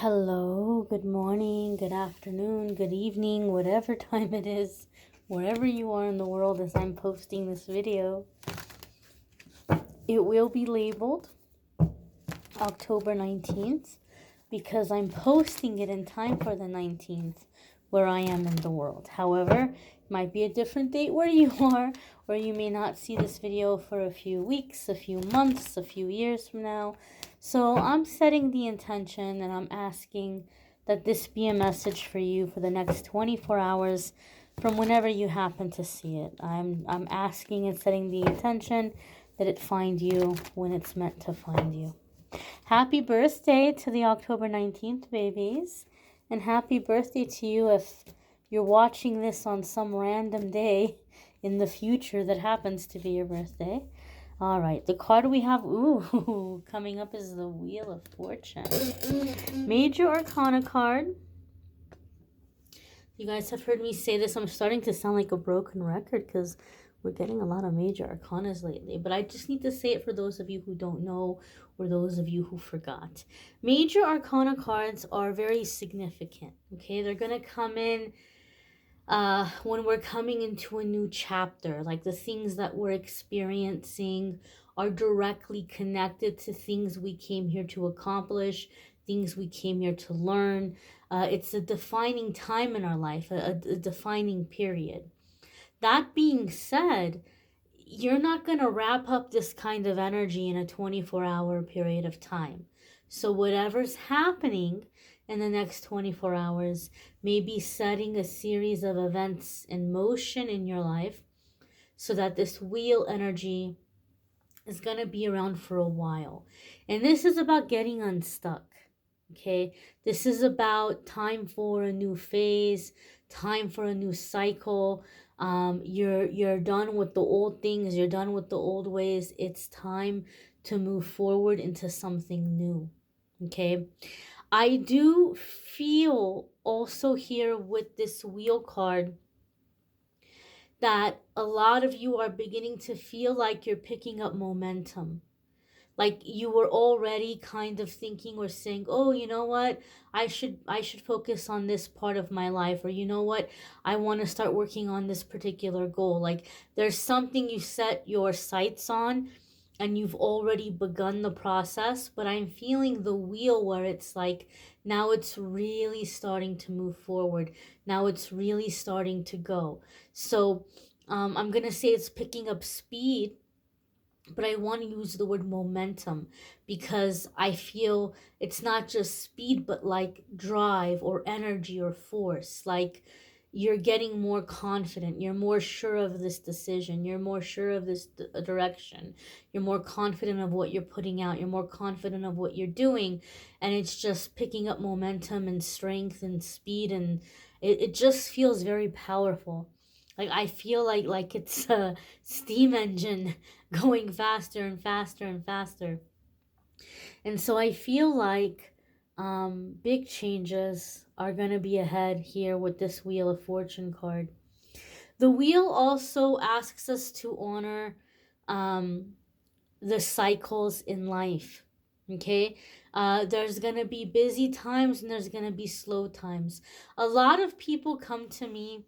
Hello, good morning, good afternoon, good evening, whatever time it is, wherever you are in the world as I'm posting this video. It will be labeled October 19th because I'm posting it in time for the 19th where I am in the world. However, it might be a different date where you are, or you may not see this video for a few weeks, a few months, a few years from now. So I'm setting the intention and I'm asking that this be a message for you for the next 24 hours from whenever you happen to see it. I'm asking and setting the intention that it find you when it's meant to find you. Happy birthday to the October 19th babies. And happy birthday to you if you're watching this on some random day in the future that happens to be your birthday. All right, the card we have, coming up is the Wheel of Fortune. Major Arcana card. You guys have heard me say this. I'm starting to sound like a broken record because we're getting a lot of major arcanas lately. But I just need to say it for those of you who don't know or those of you who forgot. Major arcana cards are very significant, okay? They're going to come in when we're coming into a new chapter. Like the things that we're experiencing are directly connected to things we came here to accomplish, things we came here to learn. It's a defining time in our life, a defining period. That being said, you're not going to wrap up this kind of energy in a 24-hour period of time. So whatever's happening in the next 24 hours may be setting a series of events in motion in your life so that this wheel energy is going to be around for a while. And this is about getting unstuck. Okay, this is about time for a new phase, time for a new cycle. You're done with the old things, you're done with the old ways. It's time to move forward into something new. Okay, I do feel also here with this wheel card that a lot of you are beginning to feel like you're picking up momentum. Like you were already kind of thinking or saying, oh, you know what, I should focus on this part of my life, or you know what, I want to start working on this particular goal. Like there's something you set your sights on and you've already begun the process, but I'm feeling the wheel where it's like now it's really starting to move forward, now it's really starting to go. So I'm gonna say it's picking up speed, but I want to use the word momentum because I feel it's not just speed, but like drive or energy or force. Like you're getting more confident. You're more sure of this decision. You're more sure of this direction. You're more confident of what you're putting out. You're more confident of what you're doing. And it's just picking up momentum and strength and speed. And it just feels very powerful. Like I feel like it's a steam engine going faster and faster and faster. And so I feel like big changes are going to be ahead here with this Wheel of Fortune card. The wheel also asks us to honor the cycles in life. Okay, there's going to be busy times and there's going to be slow times. A lot of people come to me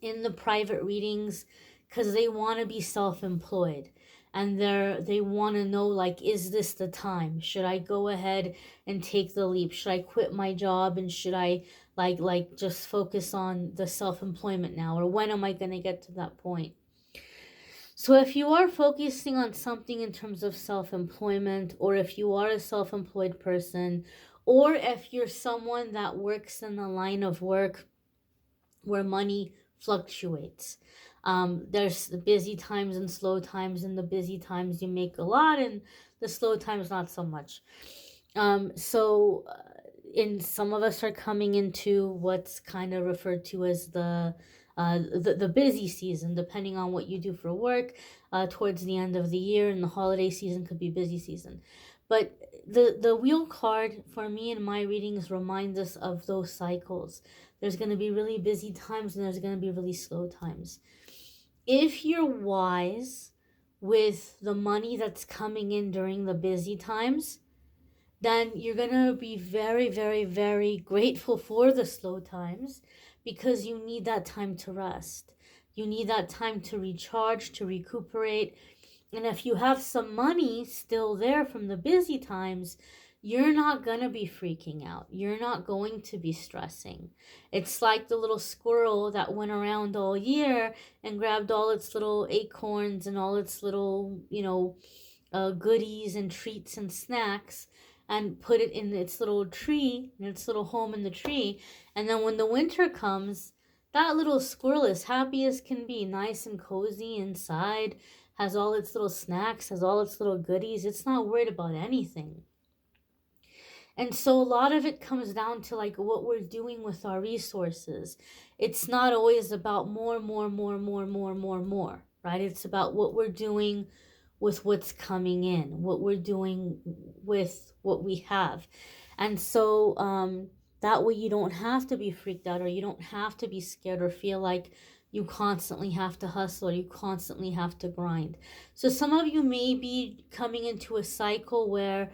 in the private readings because they want to be self-employed and they want to know, like, is this the time? Should I go ahead and take the leap? Should I quit my job and should I like just focus on the self-employment now, or when am I going to get to that point? So if you are focusing on something in terms of self-employment, or if you are a self-employed person, or if you're someone that works in the line of work where money fluctuates. There's the busy times and slow times. In the busy times, you make a lot, and the slow times, not so much. In some of us are coming into what's kind of referred to as the busy season, depending on what you do for work. Towards the end of the year, and the holiday season could be busy season. But the wheel card for me in my readings reminds us of those cycles. There's going to be really busy times and there's going to be really slow times. If you're wise with the money that's coming in during the busy times, then you're going to be very, very, very grateful for the slow times, because you need that time to rest. You need that time to recharge, to recuperate. And if you have some money still there from the busy times, you're not going to be freaking out. You're not going to be stressing. It's like the little squirrel that went around all year and grabbed all its little acorns and all its little, goodies and treats and snacks, and put it in its little tree, in its little home in the tree. And then when the winter comes, that little squirrel is happy as can be, nice and cozy inside, has all its little snacks, has all its little goodies. It's not worried about anything. And so a lot of it comes down to like what we're doing with our resources. It's not always about more, more, more, more, more, more, more, right? It's about what we're doing with what's coming in, what we're doing with what we have. And so that way you don't have to be freaked out, or you don't have to be scared or feel like you constantly have to hustle or you constantly have to grind. So some of you may be coming into a cycle where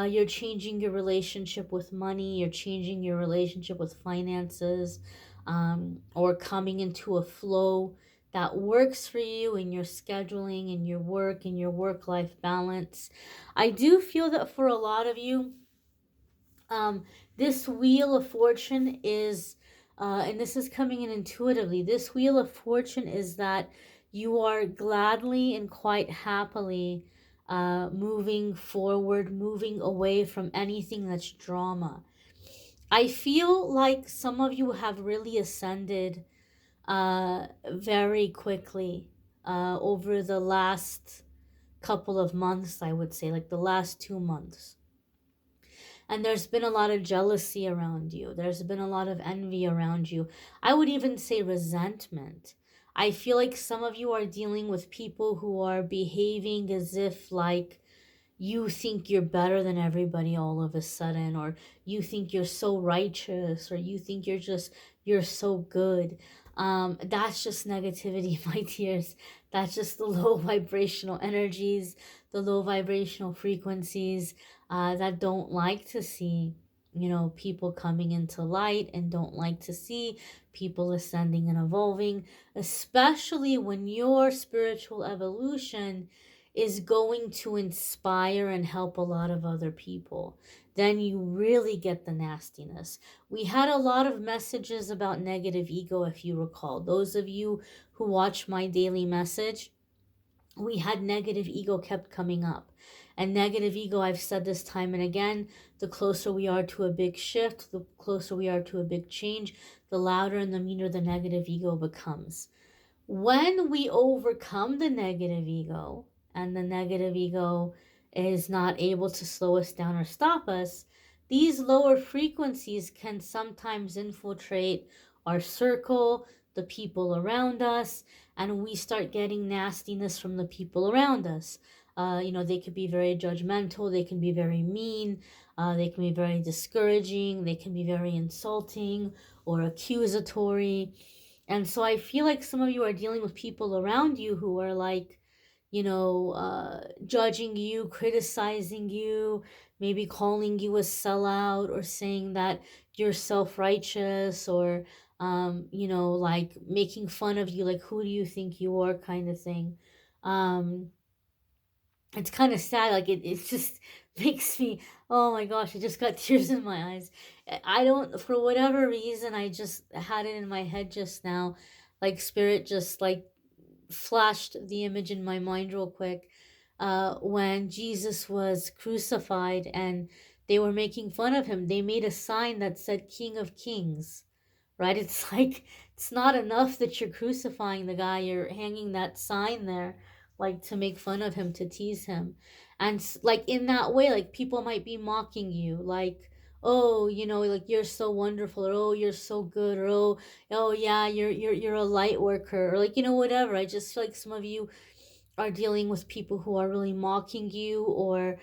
you're changing your relationship with money, you're changing your relationship with finances, or coming into a flow that works for you in your scheduling, in your work, in your work-life balance. I do feel that for a lot of you, this wheel of fortune is, and this is coming in intuitively, this wheel of fortune is that you are gladly and quite happily moving forward, moving away from anything that's drama. I feel like some of you have really ascended very quickly over the last couple of months, I would say, like the last 2 months. And there's been a lot of jealousy around you. There's been a lot of envy around you. I would even say resentment. I feel like some of you are dealing with people who are behaving as if like you think you're better than everybody all of a sudden, or you think you're so righteous, or you think you're so good. That's just negativity, my dears. That's just the low vibrational energies, the low vibrational frequencies that don't like to see, people coming into light, and don't like to see people ascending and evolving, especially when your spiritual evolution is going to inspire and help a lot of other people. Then you really get the nastiness. We had a lot of messages about negative ego, if you recall. Those of you who watch my daily message, we had negative ego kept coming up. And negative ego, I've said this time and again, the closer we are to a big shift, the closer we are to a big change, the louder and the meaner the negative ego becomes. When we overcome the negative ego, and the negative ego is not able to slow us down or stop us, these lower frequencies can sometimes infiltrate our circle, the people around us, and we start getting nastiness from the people around us. They could be very judgmental, they can be very mean, they can be very discouraging, they can be very insulting or accusatory. And so I feel like some of you are dealing with people around you who are like, judging you, criticizing you, maybe calling you a sellout, or saying that you're self-righteous, or, like making fun of you, like, who do you think you are, kind of thing. Um, it's kind of sad. Like, it just makes me, oh my gosh, I just got tears in my eyes. I don't, for whatever reason, I just had it in my head just now. Like, spirit just like flashed the image in my mind real quick, when Jesus was crucified and they were making fun of him. They made a sign that said King of Kings, right? It's like, it's not enough that you're crucifying the guy, you're hanging that sign there, like to make fun of him, to tease him. And like in that way, like people might be mocking you, like, oh, like you're so wonderful, or oh, you're so good, or oh yeah, you're a light worker, or like, whatever. I just feel like some of you are dealing with people who are really mocking you, or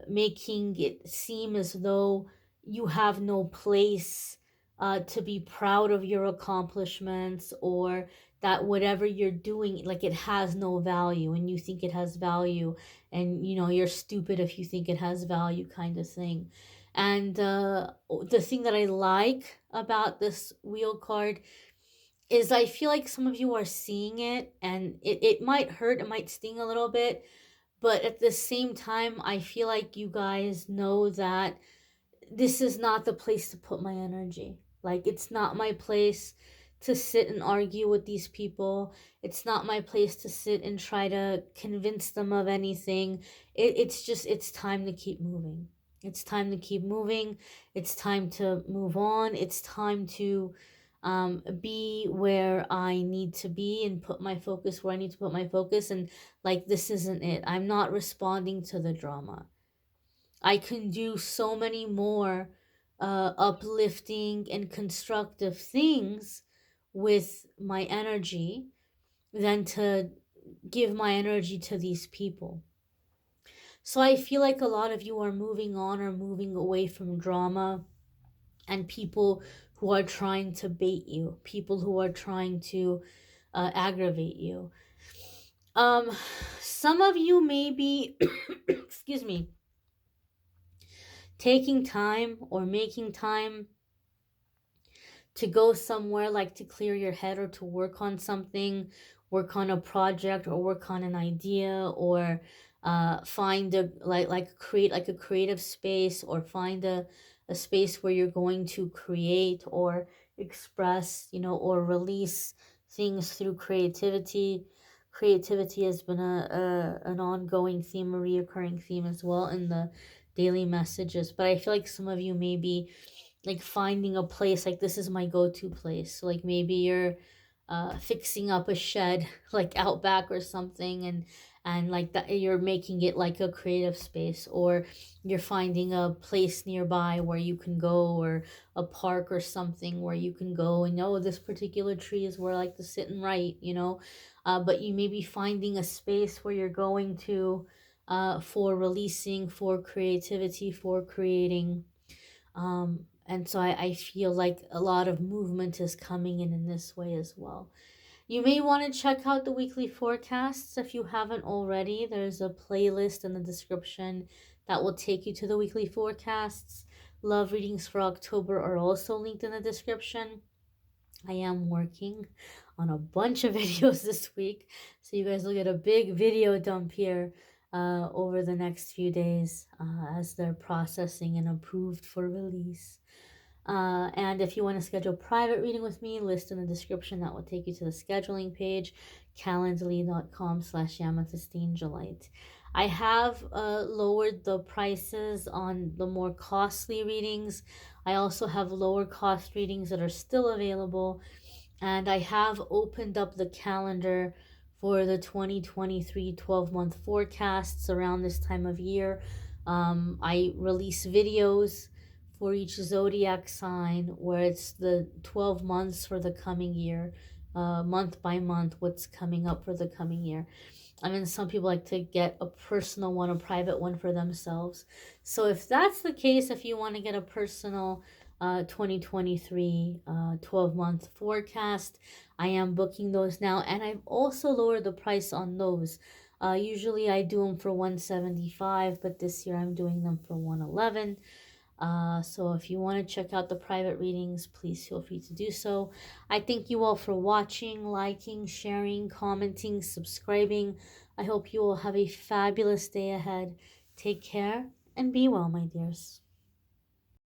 making it seem as though you have no place to be proud of your accomplishments, or that whatever you're doing, like, it has no value and you think it has value, and you're stupid if you think it has value, kind of thing. And the thing that I like about this wheel card is I feel like some of you are seeing it, and it might hurt, it might sting a little bit, but at the same time, I feel like you guys know that this is not the place to put my energy. Like, it's not my place to sit and argue with these people. It's not my place to sit and try to convince them of anything. It's just, it's time to keep moving. It's time to keep moving. It's time to move on. It's time to be where I need to be and put my focus where I need to put my focus. And like, this isn't it. I'm not responding to the drama. I can do so many more uplifting and constructive things with my energy than to give my energy to these people. So I feel like a lot of you are moving on or moving away from drama and people who are trying to bait you, people who are trying to aggravate you. Um, some of you may be, excuse me, taking time or making time to go somewhere, like to clear your head or to work on something, work on a project or work on an idea, or find a like create like a creative space, or find a space where you're going to create or express, or release things through creativity. Creativity has been an ongoing theme, a reoccurring theme as well in the daily messages, but I feel like some of you may be like finding a place, like this is my go-to place. So like maybe you're fixing up a shed like out back or something, and like that you're making it like a creative space, or you're finding a place nearby where you can go, or a park or something where you can go and know this particular tree is where I like to sit and write, but you may be finding a space where you're going to for releasing, for creativity, for creating. And so I feel like a lot of movement is coming in this way as well. You may want to check out the weekly forecasts if you haven't already. There's a playlist in the description that will take you to the weekly forecasts. Love readings for October are also linked in the description. I am working on a bunch of videos this week, so you guys will get a big video dump here over the next few days as they're processing and approved for release. And if you want to schedule private reading with me, list in the description. That will take you to the scheduling page, calendly.com/amethystangel. I have lowered the prices on the more costly readings. I also have lower cost readings that are still available. And I have opened up the calendar for the 2023 12-month forecasts around this time of year. I release videos for each zodiac sign where it's the 12 months for the coming year, month by month, what's coming up for the coming year. I mean, some people like to get a personal one, a private one for themselves. So if that's the case, if you want to get a personal 2023 12-month forecast, I am booking those now, and I've also lowered the price on those. Usually I do them for $175, but this year I'm doing them for $111. So if you want to check out the private readings, please feel free to do so. I thank you all for watching, liking, sharing, commenting, subscribing. I hope you all have a fabulous day ahead. Take care and be well, my dears.